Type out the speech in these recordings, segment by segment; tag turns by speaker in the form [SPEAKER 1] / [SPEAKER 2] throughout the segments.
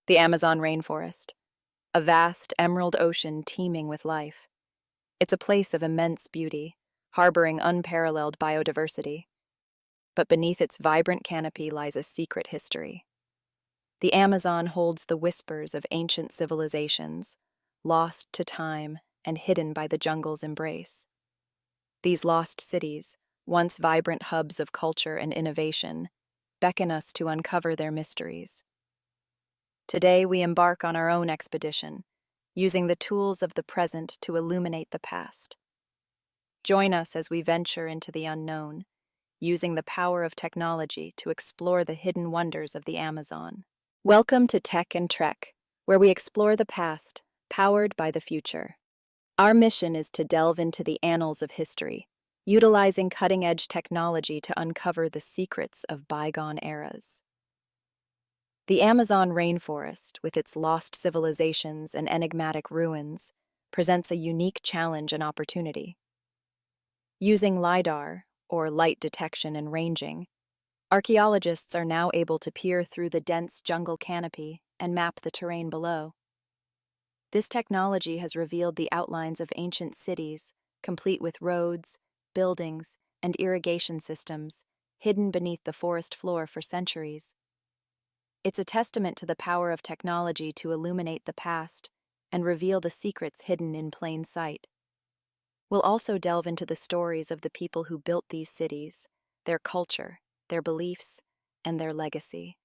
[SPEAKER 1] The Amazon rainforest, a vast emerald ocean teeming with life. It's a place of immense beauty, harboring unparalleled biodiversity. But beneath its vibrant canopy lies a secret history. The Amazon holds the whispers of ancient civilizations, lost to time and hidden by the jungle's embrace. These lost cities, once vibrant hubs of culture and innovation, beckon us to uncover their mysteries. Today we embark on our own expedition, using the tools of the present to illuminate the past. Join us as we venture into the unknown, using the power of technology to explore the hidden wonders of the Amazon. Welcome to Tech and Trek, where we explore the past, powered by the future. Our mission is to delve into the annals of history, utilizing cutting-edge technology to uncover the secrets of bygone eras. The Amazon rainforest, with its lost civilizations and enigmatic ruins, presents a unique challenge and opportunity. Using LiDAR, or light detection and ranging, archaeologists are now able to peer through the dense jungle canopy and map the terrain below. This technology has revealed the outlines of ancient cities, complete with roads, buildings, and irrigation systems, hidden beneath the forest floor for centuries. It's a testament to the power of technology to illuminate the past and reveal the secrets hidden in plain sight. We'll also delve into the stories of the people who built these cities, their culture, their beliefs, and their legacy.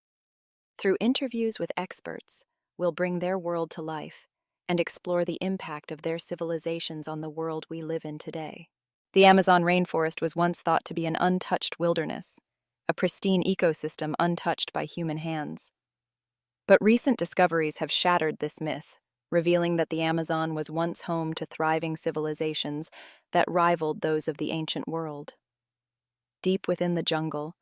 [SPEAKER 1] Through interviews with experts, we'll bring their world to life and explore the impact of their civilizations on the world we live in today. The Amazon rainforest was once thought to be an untouched wilderness, a pristine ecosystem untouched by human hands. But recent discoveries have shattered this myth, revealing that the Amazon was once home to thriving civilizations that rivaled those of the ancient world. Deep within the jungle,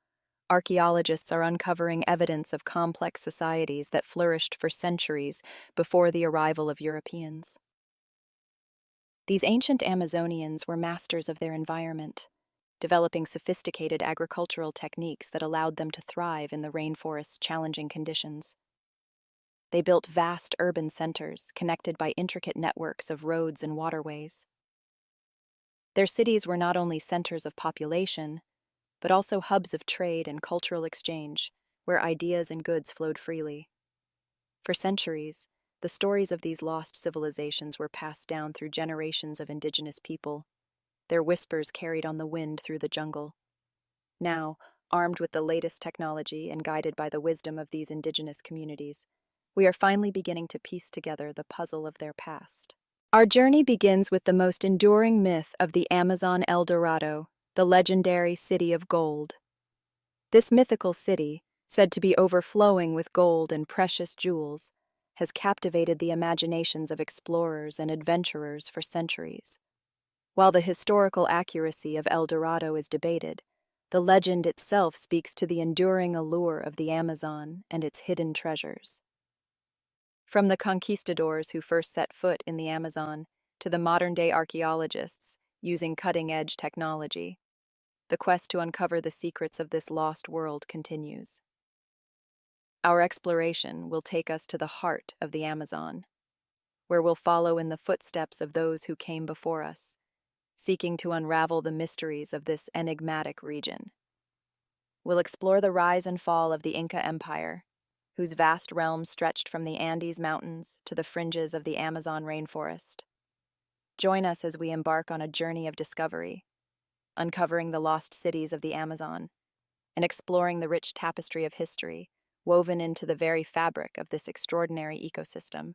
[SPEAKER 1] archaeologists are uncovering evidence of complex societies that flourished for centuries before the arrival of Europeans. These ancient Amazonians were masters of their environment, developing sophisticated agricultural techniques that allowed them to thrive in the rainforest's challenging conditions. They built vast urban centers connected by intricate networks of roads and waterways. Their cities were not only centers of population, but also hubs of trade and cultural exchange, where ideas and goods flowed freely. For centuries, the stories of these lost civilizations were passed down through generations of indigenous people, their whispers carried on the wind through the jungle. Now, armed with the latest technology and guided by the wisdom of these indigenous communities, we are finally beginning to piece together the puzzle of their past. Our journey begins with the most enduring myth of the Amazon El Dorado, the legendary City of Gold. This mythical city, said to be overflowing with gold and precious jewels, has captivated the imaginations of explorers and adventurers for centuries. While the historical accuracy of El Dorado is debated, the legend itself speaks to the enduring allure of the Amazon and its hidden treasures. From the conquistadors who first set foot in the Amazon to the modern-day archaeologists using cutting-edge technology, the quest to uncover the secrets of this lost world continues. Our exploration will take us to the heart of the Amazon, where we'll follow in the footsteps of those who came before us, seeking to unravel the mysteries of this enigmatic region. We'll explore the rise and fall of the Inca Empire, whose vast realm stretched from the Andes Mountains to the fringes of the Amazon rainforest. Join us as we embark on a journey of discovery, uncovering the lost cities of the Amazon and exploring the rich tapestry of history woven into the very fabric of this extraordinary ecosystem.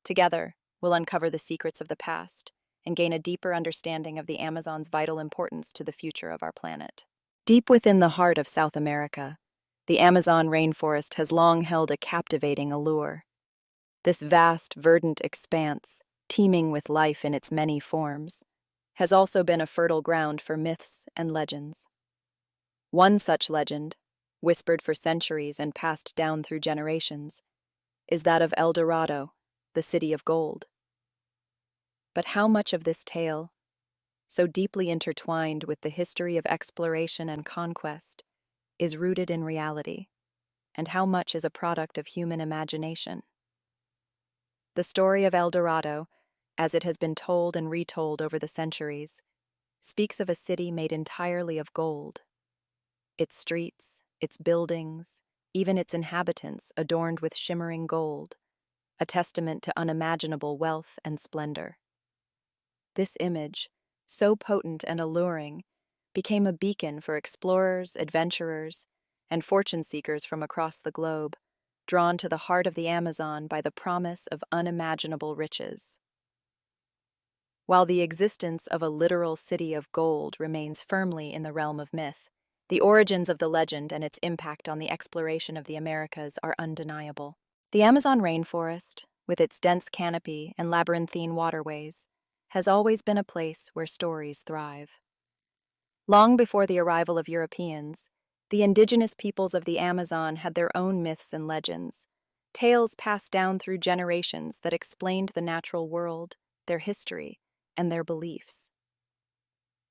[SPEAKER 1] Together, we'll uncover the secrets of the past and gain a deeper understanding of the Amazon's vital importance to the future of our planet. Deep within the heart of South America, the Amazon rainforest has long held a captivating allure. This vast, verdant expanse, teeming with life in its many forms, has also been a fertile ground for myths and legends. One such legend, whispered for centuries and passed down through generations, is that of El Dorado, the City of Gold. But how much of this tale, so deeply intertwined with the history of exploration and conquest, is rooted in reality? and how much is a product of human imagination. The story of El Dorado, as it has been told and retold over the centuries, speaks of a city made entirely of gold. Its streets, its buildings, even its inhabitants adorned with shimmering gold, a testament to unimaginable wealth and splendor. This image, so potent and alluring, became a beacon for explorers, adventurers, and fortune seekers from across the globe, drawn to the heart of the Amazon by the promise of unimaginable riches. While the existence of a literal city of gold remains firmly in the realm of myth, the origins of the legend and its impact on the exploration of the Americas are undeniable. The Amazon rainforest, with its dense canopy and labyrinthine waterways, has always been a place where stories thrive. Long before the arrival of Europeans, the indigenous peoples of the Amazon had their own myths and legends, tales passed down through generations that explained the natural world, their history, and their beliefs.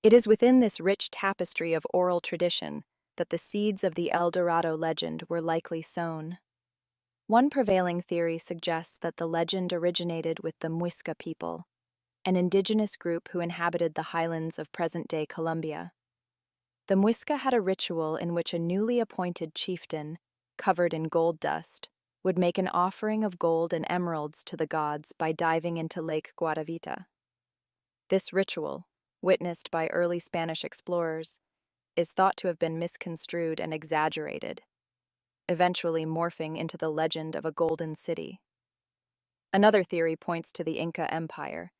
[SPEAKER 1] It is within this rich tapestry of oral tradition that the seeds of the El Dorado legend were likely sown. One prevailing theory suggests that the legend originated with the Muisca people, an indigenous group who inhabited the highlands of present-day Colombia. The Muisca had a ritual in which a newly appointed chieftain, covered in gold dust, would make an offering of gold and emeralds to the gods by diving into Lake Guatavita. This ritual, witnessed by early Spanish explorers, is thought to have been misconstrued and exaggerated, eventually morphing into the legend of a golden city. Another theory points to the Inca Empire,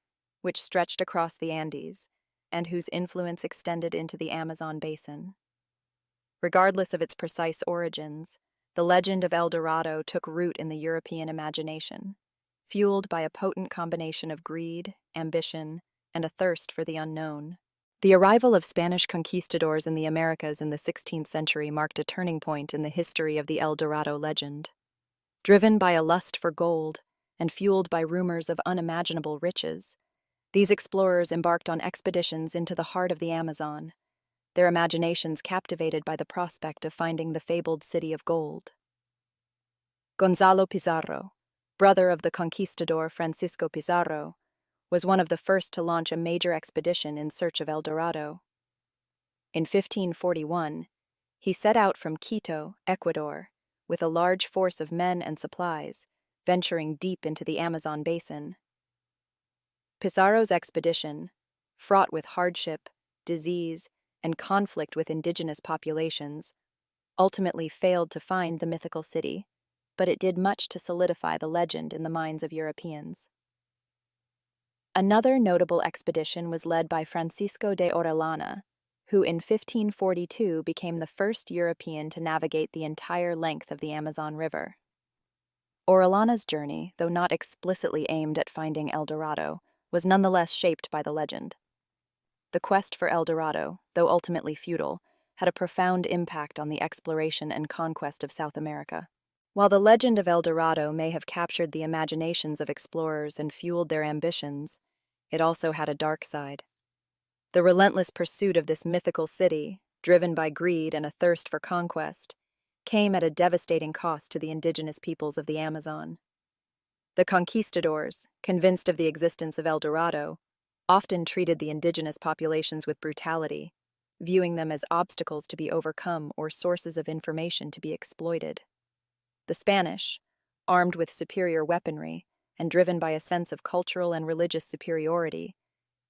[SPEAKER 1] which stretched across the Andes, and whose influence extended into the Amazon basin. Regardless of its precise origins, the legend of El Dorado took root in the European imagination, fueled by a potent combination of greed, ambition, and a thirst for the unknown. The arrival of Spanish conquistadors in the Americas in the 16th century marked a turning point in the history of the El Dorado legend. Driven by a lust for gold and fueled by rumors of unimaginable riches, these explorers embarked on expeditions into the heart of the Amazon, their imaginations captivated by the prospect of finding the fabled city of gold. Gonzalo Pizarro, brother of the conquistador Francisco Pizarro, was one of the first to launch a major expedition in search of El Dorado. In 1541, he set out from Quito, Ecuador, with a large force of men and supplies, venturing deep into the Amazon basin. Pizarro's expedition, fraught with hardship, disease, and conflict with indigenous populations, ultimately failed to find the mythical city, but it did much to solidify the legend in the minds of Europeans. Another notable expedition was led by Francisco de Orellana, who in 1542 became the first European to navigate the entire length of the Amazon River. Orellana's journey, though not explicitly aimed at finding El Dorado, was nonetheless shaped by the legend. The quest for El Dorado, though ultimately futile, had a profound impact on the exploration and conquest of South America. While the legend of El Dorado may have captured the imaginations of explorers and fueled their ambitions, it also had a dark side. The relentless pursuit of this mythical city, driven by greed and a thirst for conquest, came at a devastating cost to the indigenous peoples of the Amazon. The conquistadors, convinced of the existence of El Dorado, often treated the indigenous populations with brutality, viewing them as obstacles to be overcome or sources of information to be exploited. The Spanish, armed with superior weaponry and driven by a sense of cultural and religious superiority,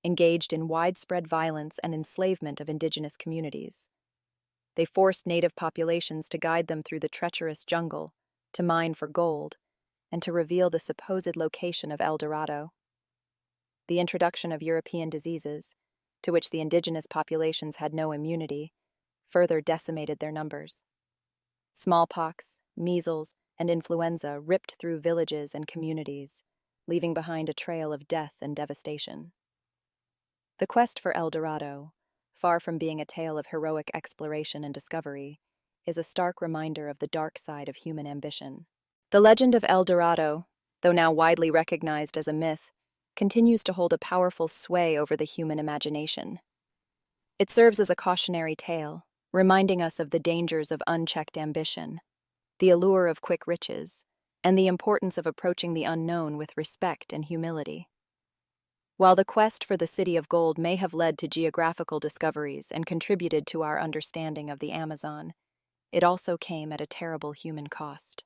[SPEAKER 1] engaged in widespread violence and enslavement of indigenous communities. They forced native populations to guide them through the treacherous jungle, to mine for gold, and to reveal the supposed location of El Dorado. The introduction of European diseases, to which the indigenous populations had no immunity, further decimated their numbers. Smallpox, measles, and influenza ripped through villages and communities, leaving behind a trail of death and devastation. The quest for El Dorado, far from being a tale of heroic exploration and discovery, is a stark reminder of the dark side of human ambition. The legend of El Dorado, though now widely recognized as a myth, continues to hold a powerful sway over the human imagination. It serves as a cautionary tale, reminding us of the dangers of unchecked ambition. the allure of quick riches, and the importance of approaching the unknown with respect and humility. While the quest for the city of gold may have led to geographical discoveries and contributed to our understanding of the Amazon, it also came at a terrible human cost.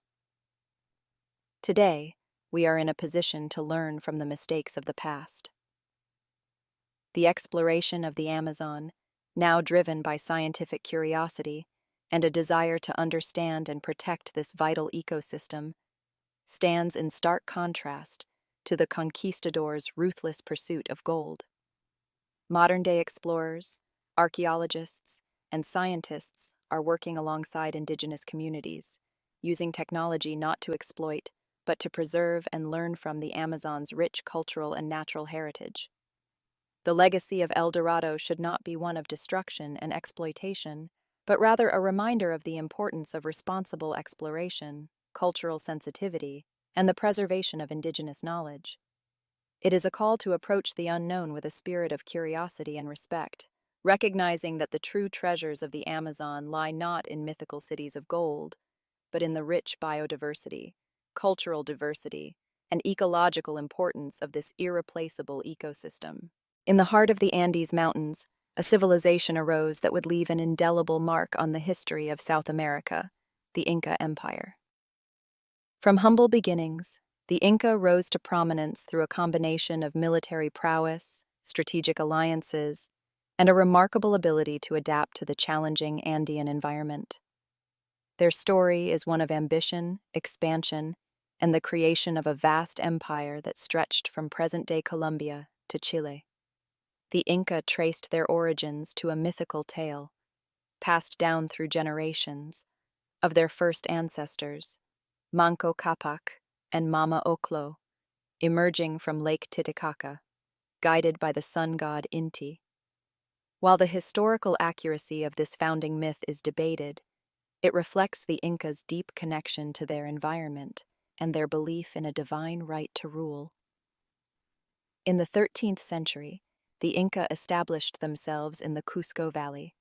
[SPEAKER 1] Today, we are in a position to learn from the mistakes of the past. The exploration of the Amazon, now driven by scientific curiosity and a desire to understand and protect this vital ecosystem, stands in stark contrast to the conquistadors' ruthless pursuit of gold. Modern-day explorers, archaeologists, and scientists are working alongside indigenous communities, using technology not to exploit, but to preserve and learn from the Amazon's rich cultural and natural heritage. The legacy of El Dorado should not be one of destruction and exploitation, but rather a reminder of the importance of responsible exploration, cultural sensitivity, and the preservation of indigenous knowledge. It is a call to approach the unknown with a spirit of curiosity and respect, recognizing that the true treasures of the Amazon lie not in mythical cities of gold, but in the rich biodiversity, cultural diversity, and ecological importance of this irreplaceable ecosystem. In the heart of the Andes Mountains, a civilization arose that would leave an indelible mark on the history of South America, the Inca Empire. From humble beginnings, the Inca rose to prominence through a combination of military prowess, strategic alliances, and a remarkable ability to adapt to the challenging Andean environment. Their story is one of ambition, expansion, and the creation of a vast empire that stretched from present-day Colombia to Chile. The Inca traced their origins to a mythical tale, passed down through generations, of their first ancestors, Manco Capac and Mama Oclo, emerging from Lake Titicaca, guided by the sun god Inti. While the historical accuracy of this founding myth is debated, it reflects the Incas' deep connection to their environment and their belief in a divine right to rule. In the 13th century, the Inca established themselves in the Cusco Valley,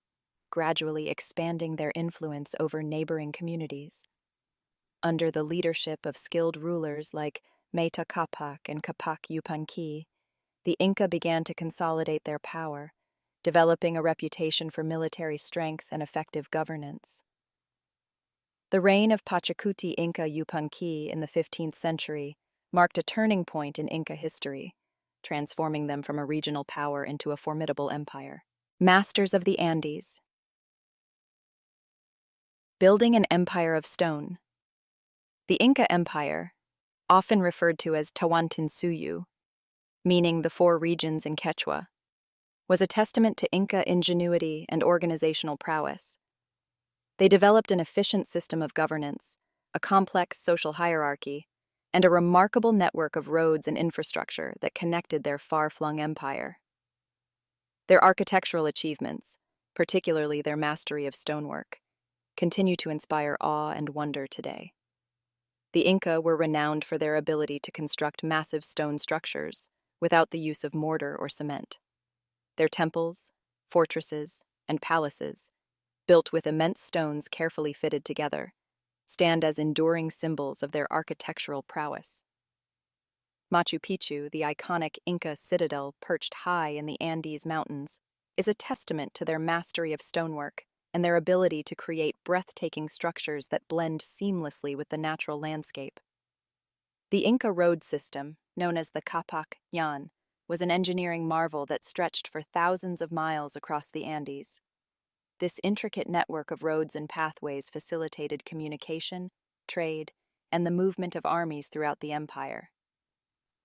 [SPEAKER 1] gradually expanding their influence over neighboring communities. Under the leadership of skilled rulers like Mayta Capac and Capac Yupanqui, the Inca began to consolidate their power, developing a reputation for military strength and effective governance. The reign of Pachacuti Inca Yupanqui in the 15th century marked a turning point in Inca history, transforming them from a regional power into a formidable empire. Masters of the Andes. Building an empire of stone. The Inca Empire, often referred to as Tawantinsuyu, meaning the four regions in Quechua, was a testament to Inca ingenuity and organizational prowess. They developed an efficient system of governance, a complex social hierarchy, and a remarkable network of roads and infrastructure that connected their far-flung empire. Their architectural achievements, particularly their mastery of stonework, continue to inspire awe and wonder today. The Inca were renowned for their ability to construct massive stone structures without the use of mortar or cement. Their temples, fortresses, and palaces, built with immense stones carefully fitted together, stand as enduring symbols of their architectural prowess. Machu Picchu, the iconic Inca citadel perched high in the Andes Mountains, is a testament to their mastery of stonework and their ability to create breathtaking structures that blend seamlessly with the natural landscape. The Inca road system, known as the Capac Yan, was an engineering marvel that stretched for thousands of miles across the Andes. This intricate network of roads and pathways facilitated communication, trade, and the movement of armies throughout the empire.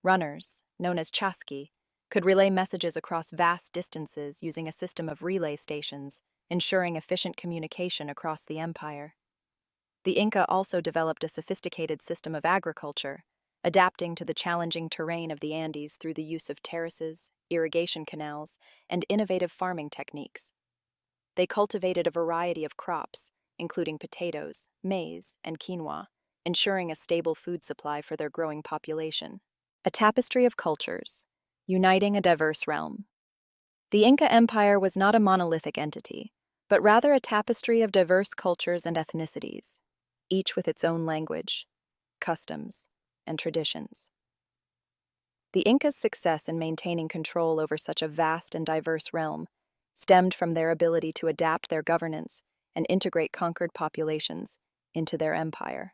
[SPEAKER 1] Runners, known as chasqui, could relay messages across vast distances using a system of relay stations, ensuring efficient communication across the empire. The Inca also developed a sophisticated system of agriculture, adapting to the challenging terrain of the Andes through the use of terraces, irrigation canals, and innovative farming techniques. They cultivated a variety of crops, including potatoes, maize, and quinoa, ensuring a stable food supply for their growing population. A tapestry of cultures, uniting a diverse realm. The Inca Empire was not a monolithic entity, but rather a tapestry of diverse cultures and ethnicities, each with its own language, customs, and traditions. The Incas' success in maintaining control over such a vast and diverse realm stemmed from their ability to adapt their governance and integrate conquered populations into their empire.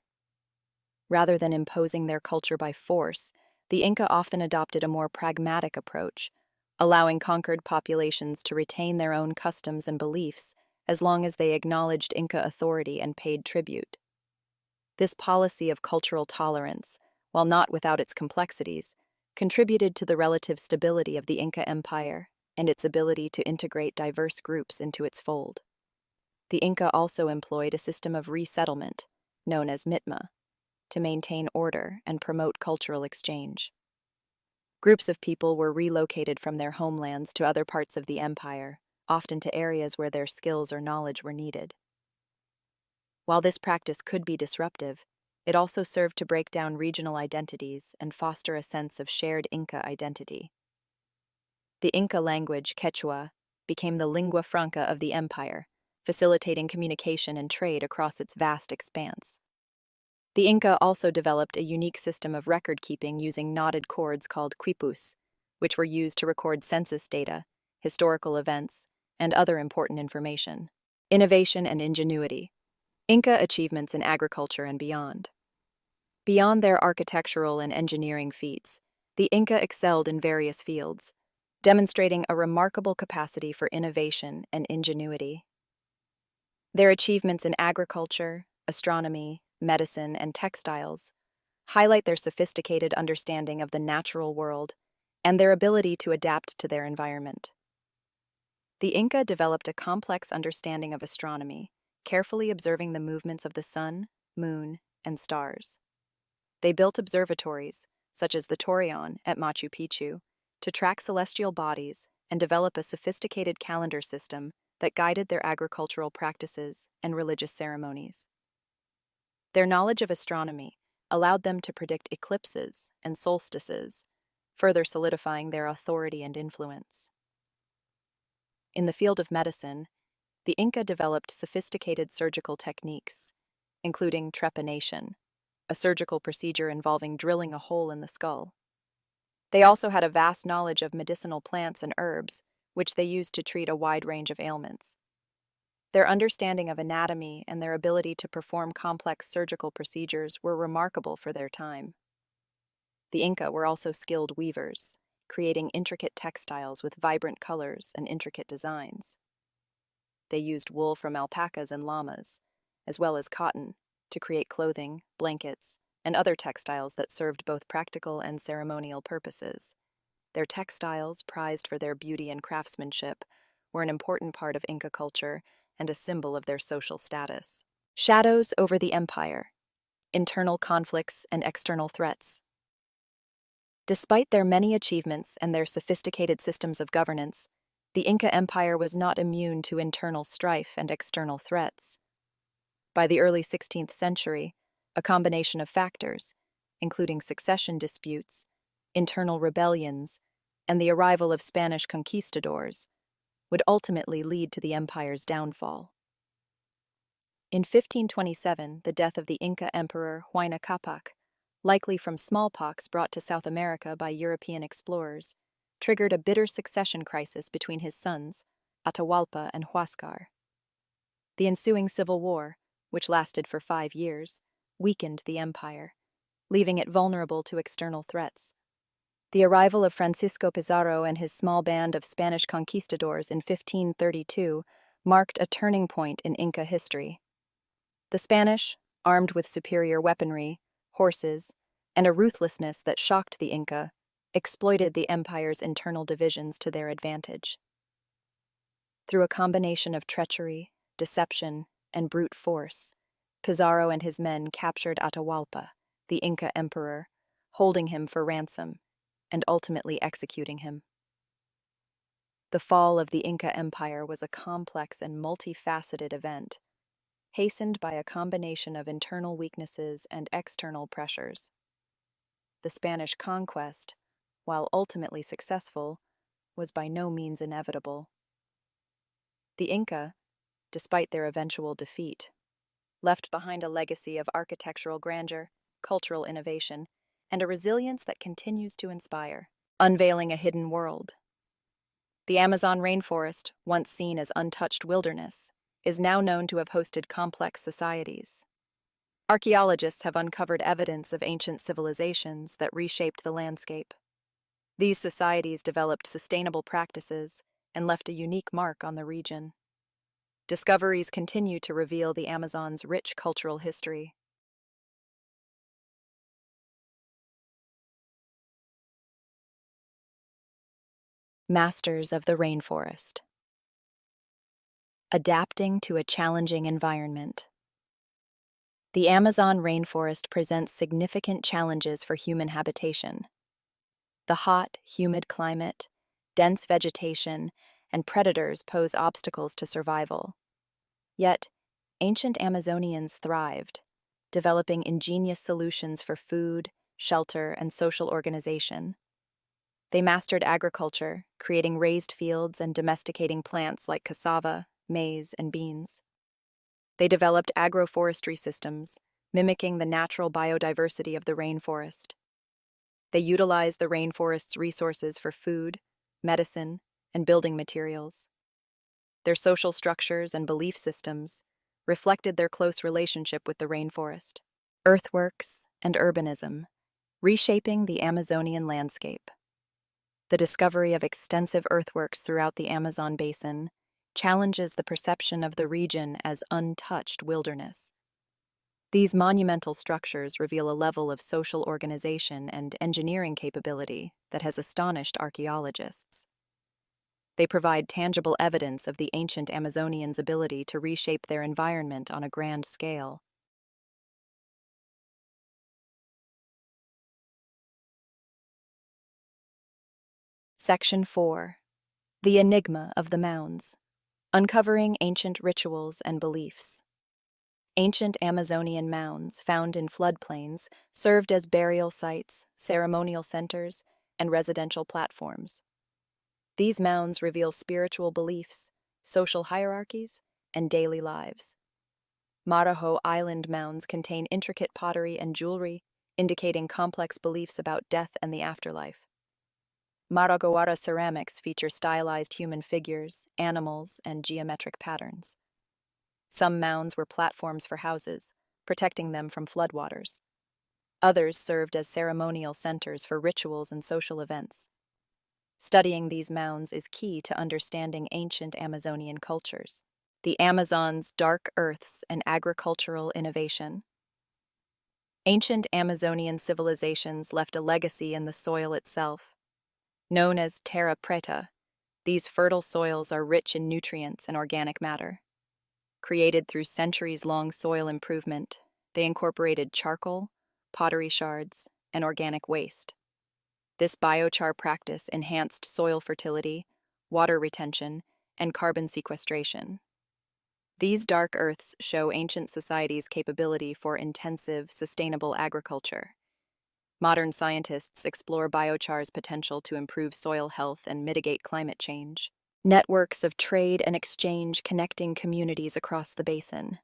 [SPEAKER 1] Rather than imposing their culture by force, the Inca often adopted a more pragmatic approach, allowing conquered populations to retain their own customs and beliefs as long as they acknowledged Inca authority and paid tribute. This policy of cultural tolerance, while not without its complexities, contributed to the relative stability of the Inca Empire and its ability to integrate diverse groups into its fold. The Inca also employed a system of resettlement, known as mitma, to maintain order and promote cultural exchange. Groups of people were relocated from their homelands to other parts of the empire, often to areas where their skills or knowledge were needed. While this practice could be disruptive, it also served to break down regional identities and foster a sense of shared Inca identity. The Inca language, Quechua, became the lingua franca of the empire, facilitating communication and trade across its vast expanse. The Inca also developed a unique system of record-keeping using knotted cords called quipus, which were used to record census data, historical events, and other important information. Innovation and ingenuity. Inca achievements in agriculture and beyond. Beyond their architectural and engineering feats, the Inca excelled in various fields, demonstrating a remarkable capacity for innovation and ingenuity. Their achievements in agriculture, astronomy, medicine, and textiles highlight their sophisticated understanding of the natural world and their ability to adapt to their environment. The Inca developed a complex understanding of astronomy, carefully observing the movements of the sun, moon, and stars. They built observatories, such as the Torreon at Machu Picchu, to track celestial bodies and develop a sophisticated calendar system that guided their agricultural practices and religious ceremonies. Their knowledge of astronomy allowed them to predict eclipses and solstices, further solidifying their authority and influence. In the field of medicine, the Inca developed sophisticated surgical techniques, including trepanation, a surgical procedure involving drilling a hole in the skull. They also had a vast knowledge of medicinal plants and herbs, which they used to treat a wide range of ailments. Their understanding of anatomy and their ability to perform complex surgical procedures were remarkable for their time. The Inca were also skilled weavers, creating intricate textiles with vibrant colors and intricate designs. They used wool from alpacas and llamas, as well as cotton, to create clothing, blankets, and other textiles that served both practical and ceremonial purposes. Their textiles, prized for their beauty and craftsmanship, were an important part of Inca culture and a symbol of their social status. Shadows over the empire. Internal conflicts and external threats. Despite their many achievements and their sophisticated systems of governance, the Inca Empire was not immune to internal strife and external threats. By the early 16th century, a combination of factors, including succession disputes, internal rebellions, and the arrival of Spanish conquistadors, would ultimately lead to the empire's downfall. In 1527, the death of the Inca emperor Huayna Capac, likely from smallpox brought to South America by European explorers, triggered a bitter succession crisis between his sons, Atahualpa and Huáscar. The ensuing civil war, which lasted for 5 years, weakened the empire, leaving it vulnerable to external threats. The arrival of Francisco Pizarro and his small band of Spanish conquistadors in 1532 marked a turning point in Inca history. The Spanish, armed with superior weaponry, horses, and a ruthlessness that shocked the Inca, exploited the empire's internal divisions to their advantage. Through a combination of treachery, deception, and brute force, Pizarro and his men captured Atahualpa, the Inca emperor, holding him for ransom and ultimately executing him. The fall of the Inca Empire was a complex and multifaceted event, hastened by a combination of internal weaknesses and external pressures. The Spanish conquest, while ultimately successful, was by no means inevitable. The Inca, despite their eventual defeat, left behind a legacy of architectural grandeur, cultural innovation, and a resilience that continues to inspire. Unveiling a hidden world. The Amazon rainforest, once seen as untouched wilderness, is now known to have hosted complex societies. Archaeologists have uncovered evidence of ancient civilizations that reshaped the landscape. These societies developed sustainable practices and left a unique mark on the region. Discoveries continue to reveal the Amazon's rich cultural history. Masters of the rainforest. Adapting to a challenging environment. The Amazon rainforest presents significant challenges for human habitation. The hot, humid climate, dense vegetation, and predators pose obstacles to survival. Yet, ancient Amazonians thrived, developing ingenious solutions for food, shelter, and social organization. They mastered agriculture, creating raised fields and domesticating plants like cassava, maize, and beans. They developed agroforestry systems, mimicking the natural biodiversity of the rainforest. They utilized the rainforest's resources for food, medicine, and building materials. Their social structures and belief systems reflected their close relationship with the rainforest. Earthworks and urbanism, reshaping the Amazonian landscape. The discovery of extensive earthworks throughout the Amazon basin challenges the perception of the region as untouched wilderness. These monumental structures reveal a level of social organization and engineering capability that has astonished archaeologists. They provide tangible evidence of the ancient Amazonians' ability to reshape their environment on a grand scale. Section 4. The Enigma of the Mounds. Uncovering ancient rituals and beliefs. Ancient Amazonian mounds found in floodplains served as burial sites, ceremonial centers, and residential platforms. These mounds reveal spiritual beliefs, social hierarchies, and daily lives. Marajo Island mounds contain intricate pottery and jewelry, indicating complex beliefs about death and the afterlife. Maraguara ceramics feature stylized human figures, animals, and geometric patterns. Some mounds were platforms for houses, protecting them from floodwaters. Others served as ceremonial centers for rituals and social events. Studying these mounds is key to understanding ancient Amazonian cultures. The Amazon's dark earths and agricultural innovation. Ancient Amazonian civilizations left a legacy in the soil itself. Known as terra preta, these fertile soils are rich in nutrients and organic matter. Created through centuries-long soil improvement, they incorporated charcoal, pottery shards, and organic waste. This biochar practice enhanced soil fertility, water retention, and carbon sequestration. These dark earths show ancient societies' capability for intensive, sustainable agriculture. Modern scientists explore biochar's potential to improve soil health and mitigate climate change. Networks of trade and exchange connecting communities across the basin.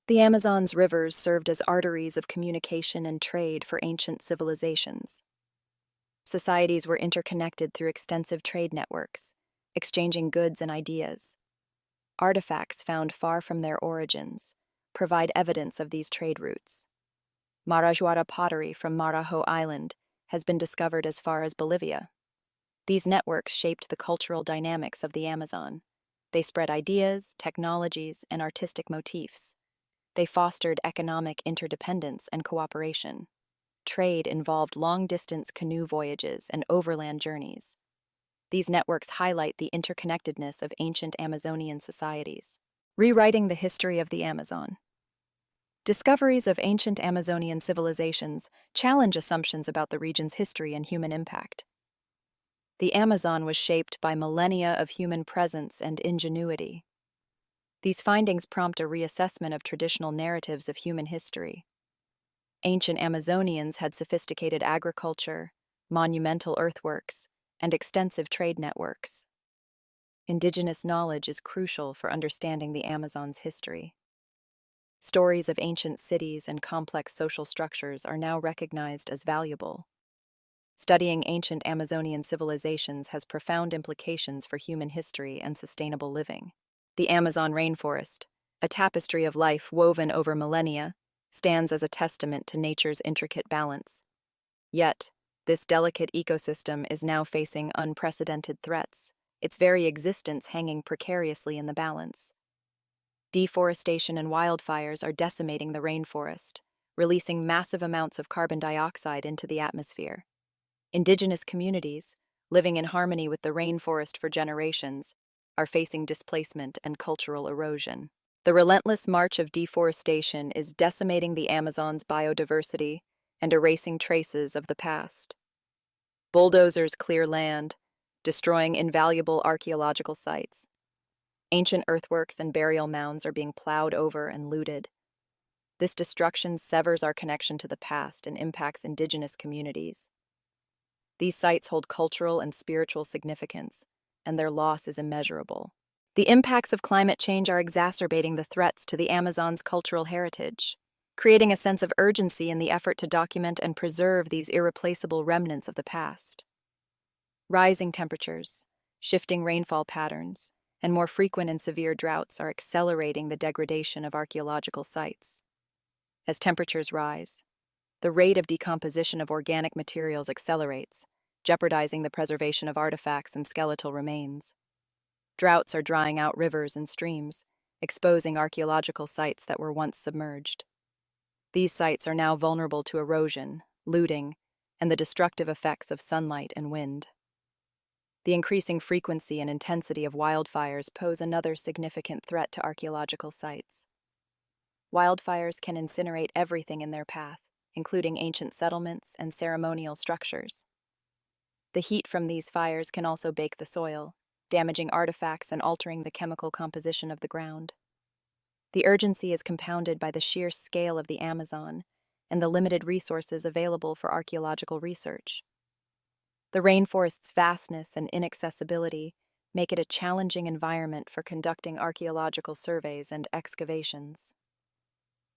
[SPEAKER 1] The Amazon's rivers served as arteries of communication and trade for ancient civilizations. Societies were interconnected through extensive trade networks, exchanging goods and ideas. Artifacts found far from their origins provide evidence of these trade routes. Marajoara pottery from Marajo Island has been discovered as far as Bolivia. These networks shaped the cultural dynamics of the Amazon. They spread ideas, technologies, and artistic motifs. They fostered economic interdependence and cooperation. Trade involved long-distance canoe voyages and overland journeys. These networks highlight the interconnectedness of ancient Amazonian societies. Rewriting the history of the Amazon. Discoveries of ancient Amazonian civilizations challenge assumptions about the region's history and human impact. The Amazon was shaped by millennia of human presence and ingenuity. These findings prompt a reassessment of traditional narratives of human history. Ancient Amazonians had sophisticated agriculture, monumental earthworks, and extensive trade networks. Indigenous knowledge is crucial for understanding the Amazon's history. Stories of ancient cities and complex social structures are now recognized as valuable. Studying ancient Amazonian civilizations has profound implications for human history and sustainable living. The Amazon rainforest, a tapestry of life woven over millennia, stands as a testament to nature's intricate balance. Yet, this delicate ecosystem is now facing unprecedented threats, its very existence hanging precariously in the balance. Deforestation and wildfires are decimating the rainforest, releasing massive amounts of carbon dioxide into the atmosphere. Indigenous communities, living in harmony with the rainforest for generations, are facing displacement and cultural erosion. The relentless march of deforestation is decimating the Amazon's biodiversity and erasing traces of the past. Bulldozers clear land, destroying invaluable archaeological sites. Ancient earthworks and burial mounds are being plowed over and looted. This destruction severs our connection to the past and impacts indigenous communities. These sites hold cultural and spiritual significance, and their loss is immeasurable. The impacts of climate change are exacerbating the threats to the Amazon's cultural heritage, creating a sense of urgency in the effort to document and preserve these irreplaceable remnants of the past. Rising temperatures, shifting rainfall patterns, and more frequent and severe droughts are accelerating the degradation of archaeological sites. As temperatures rise, the rate of decomposition of organic materials accelerates, jeopardizing the preservation of artifacts and skeletal remains. Droughts are drying out rivers and streams, exposing archaeological sites that were once submerged. These sites are now vulnerable to erosion, looting, and the destructive effects of sunlight and wind. The increasing frequency and intensity of wildfires pose another significant threat to archaeological sites. Wildfires can incinerate everything in their path, including ancient settlements and ceremonial structures. The heat from these fires can also bake the soil, damaging artifacts and altering the chemical composition of the ground. The urgency is compounded by the sheer scale of the Amazon and the limited resources available for archaeological research. The rainforest's vastness and inaccessibility make it a challenging environment for conducting archaeological surveys and excavations.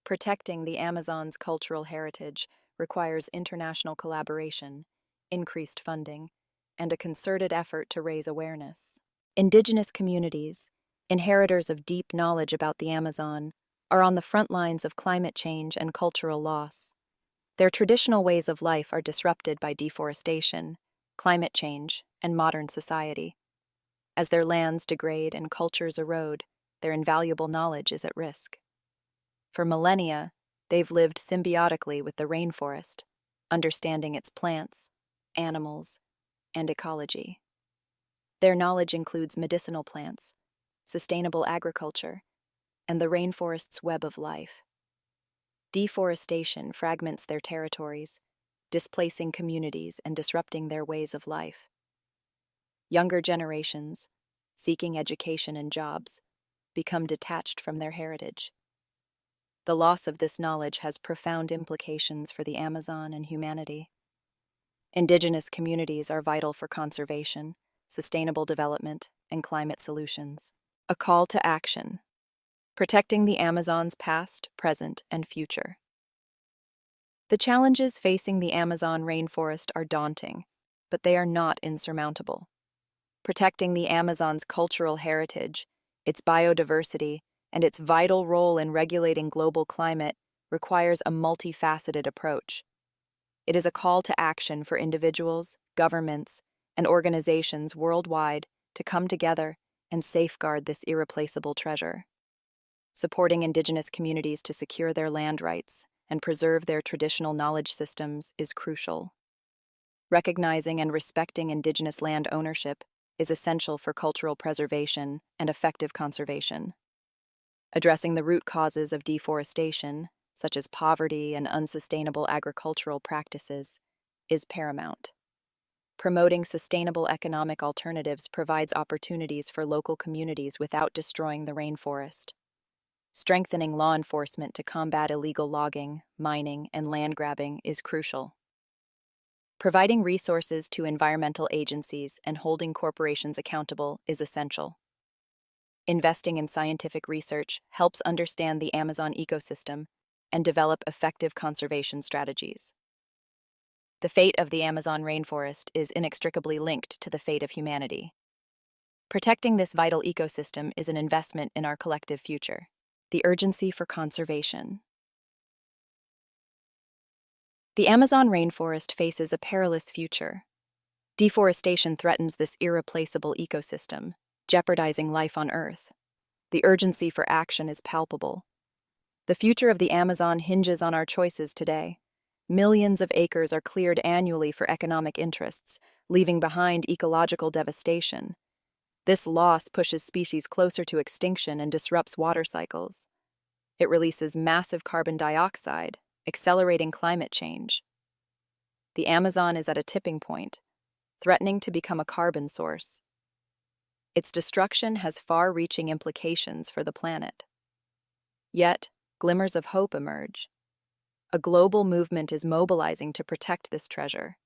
[SPEAKER 1] Protecting the Amazon's cultural heritage requires international collaboration, increased funding, and a concerted effort to raise awareness. Indigenous communities, inheritors of deep knowledge about the Amazon, are on the front lines of climate change and cultural loss. Their traditional ways of life are disrupted by deforestation, climate change, and modern society. As their lands degrade and cultures erode, their invaluable knowledge is at risk. For millennia, they've lived symbiotically with the rainforest, understanding its plants, animals, and ecology. Their knowledge includes medicinal plants, sustainable agriculture, and the rainforest's web of life. Deforestation fragments their territories, displacing communities and disrupting their ways of life. Younger generations, seeking education and jobs, become detached from their heritage. The loss of this knowledge has profound implications for the Amazon and humanity. Indigenous communities are vital for conservation, sustainable development, and climate solutions. A call to action: protecting the Amazon's past, present, and future. The challenges facing the Amazon rainforest are daunting, but they are not insurmountable. Protecting the Amazon's cultural heritage, its biodiversity, and its vital role in regulating global climate requires a multifaceted approach. It is a call to action for individuals, governments, and organizations worldwide to come together and safeguard this irreplaceable treasure. Supporting Indigenous communities to secure their land rights and preserve their traditional knowledge systems is crucial. Recognizing and respecting Indigenous land ownership is essential for cultural preservation and effective conservation. Addressing the root causes of deforestation, such as poverty and unsustainable agricultural practices, is paramount. Promoting sustainable economic alternatives provides opportunities for local communities without destroying the rainforest. Strengthening law enforcement to combat illegal logging, mining, and land grabbing is crucial. Providing resources to environmental agencies and holding corporations accountable is essential. Investing in scientific research helps understand the Amazon ecosystem and develop effective conservation strategies. The fate of the Amazon rainforest is inextricably linked to the fate of humanity. Protecting this vital ecosystem is an investment in our collective future. The urgency for conservation. The Amazon rainforest faces a perilous future. Deforestation threatens this irreplaceable ecosystem, jeopardizing life on Earth. The urgency for action is palpable. The future of the Amazon hinges on our choices today. Millions of acres are cleared annually for economic interests, leaving behind ecological devastation. This loss pushes species closer to extinction and disrupts water cycles. It releases massive carbon dioxide, accelerating climate change. The Amazon is at a tipping point, threatening to become a carbon source. Its destruction has far-reaching implications for the planet. Yet, glimmers of hope emerge. A global movement is mobilizing to protect this treasure.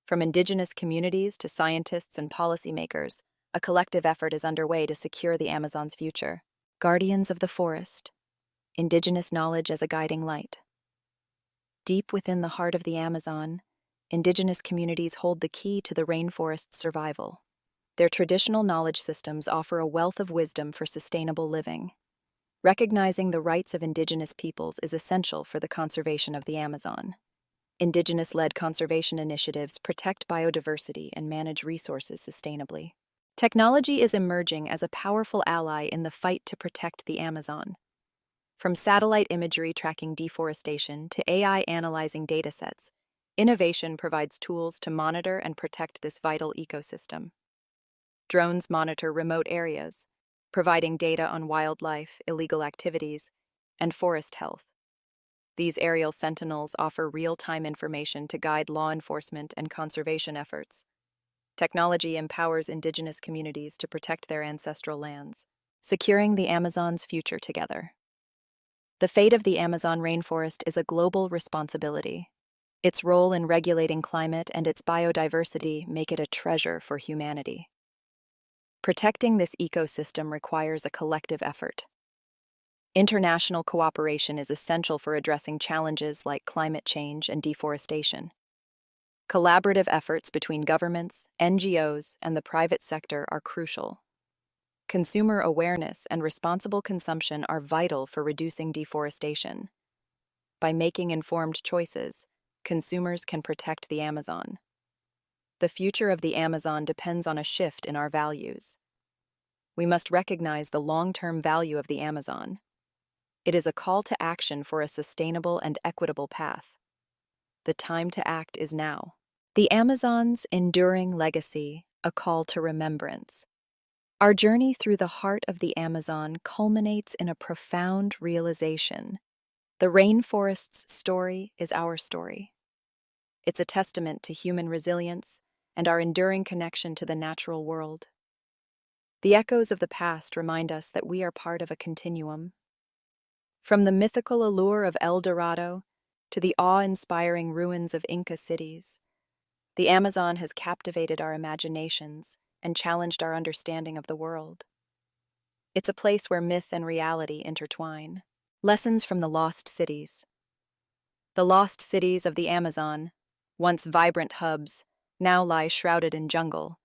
[SPEAKER 1] From indigenous communities to scientists and policymakers, a collective effort is underway to secure the Amazon's future. Guardians of the forest. Indigenous knowledge as a guiding light. Deep within the heart of the Amazon, indigenous communities hold the key to the rainforest's survival. Their traditional knowledge systems offer a wealth of wisdom for sustainable living. Recognizing the rights of indigenous peoples is essential for the conservation of the Amazon. Indigenous-led conservation initiatives protect biodiversity and manage resources sustainably. Technology is emerging as a powerful ally in the fight to protect the Amazon. From satellite imagery tracking deforestation to AI analyzing datasets, innovation provides tools to monitor and protect this vital ecosystem. Drones monitor remote areas, providing data on wildlife, illegal activities, and forest health. These aerial sentinels offer real-time information to guide law enforcement and conservation efforts. Technology empowers indigenous communities to protect their ancestral lands, securing the Amazon's future together. The fate of the Amazon rainforest is a global responsibility. Its role in regulating climate and its biodiversity make it a treasure for humanity. Protecting this ecosystem requires a collective effort. International cooperation is essential for addressing challenges like climate change and deforestation. Collaborative efforts between governments, NGOs, and the private sector are crucial. Consumer awareness and responsible consumption are vital for reducing deforestation. By making informed choices, consumers can protect the Amazon. The future of the Amazon depends on a shift in our values. We must recognize the long-term value of the Amazon. It is a call to action for a sustainable and equitable path. The time to act is now. The Amazon's enduring legacy, a call to remembrance. Our journey through the heart of the Amazon culminates in a profound realization. The rainforest's story is our story. It's a testament to human resilience and our enduring connection to the natural world. The echoes of the past remind us that we are part of a continuum. From the mythical allure of El Dorado to the awe-inspiring ruins of Inca cities, the Amazon has captivated our imaginations and challenged our understanding of the world. It's a place where myth and reality intertwine. Lessons from the lost cities. The lost cities of the Amazon, once vibrant hubs, now lie shrouded in jungle,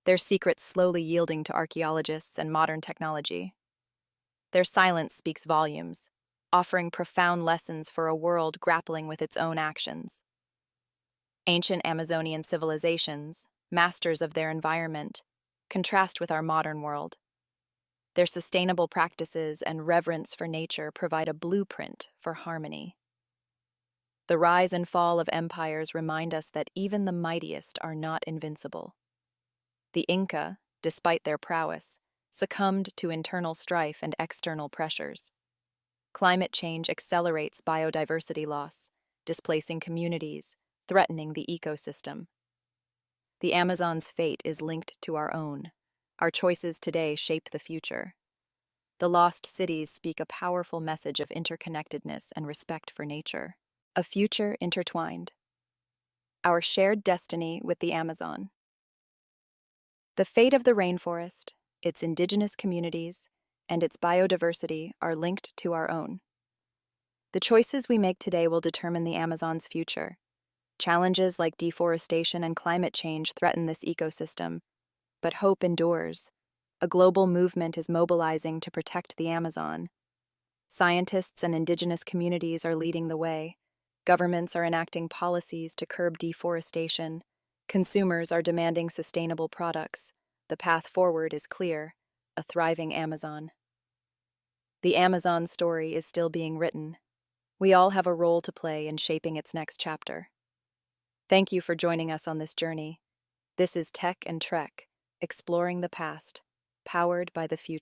[SPEAKER 1] their secrets slowly yielding to archaeologists and modern technology. Their silence speaks volumes, offering profound lessons for a world grappling with its own actions. Ancient Amazonian civilizations, masters of their environment, contrast with our modern world. Their sustainable practices and reverence for nature provide a blueprint for harmony. The rise and fall of empires remind us that even the mightiest are not invincible. The Inca, despite their prowess, succumbed to internal strife and external pressures. Climate change accelerates biodiversity loss, displacing communities, threatening the ecosystem. The Amazon's fate is linked to our own. Our choices today shape the future. The lost cities speak a powerful message of interconnectedness and respect for nature. A future intertwined. Our shared destiny with the Amazon. The fate of the rainforest, its indigenous communities, and its biodiversity are linked to our own. The choices we make today will determine the Amazon's future. Challenges like deforestation and climate change threaten this ecosystem, but hope endures. A global movement is mobilizing to protect the Amazon. Scientists and indigenous communities are leading the way. Governments are enacting policies to curb deforestation. Consumers are demanding sustainable products. The path forward is clear: a thriving Amazon. The Amazon story is still being written. We all have a role to play in shaping its next chapter. Thank you for joining us on this journey. This is Tech and Trek, exploring the past, powered by the future.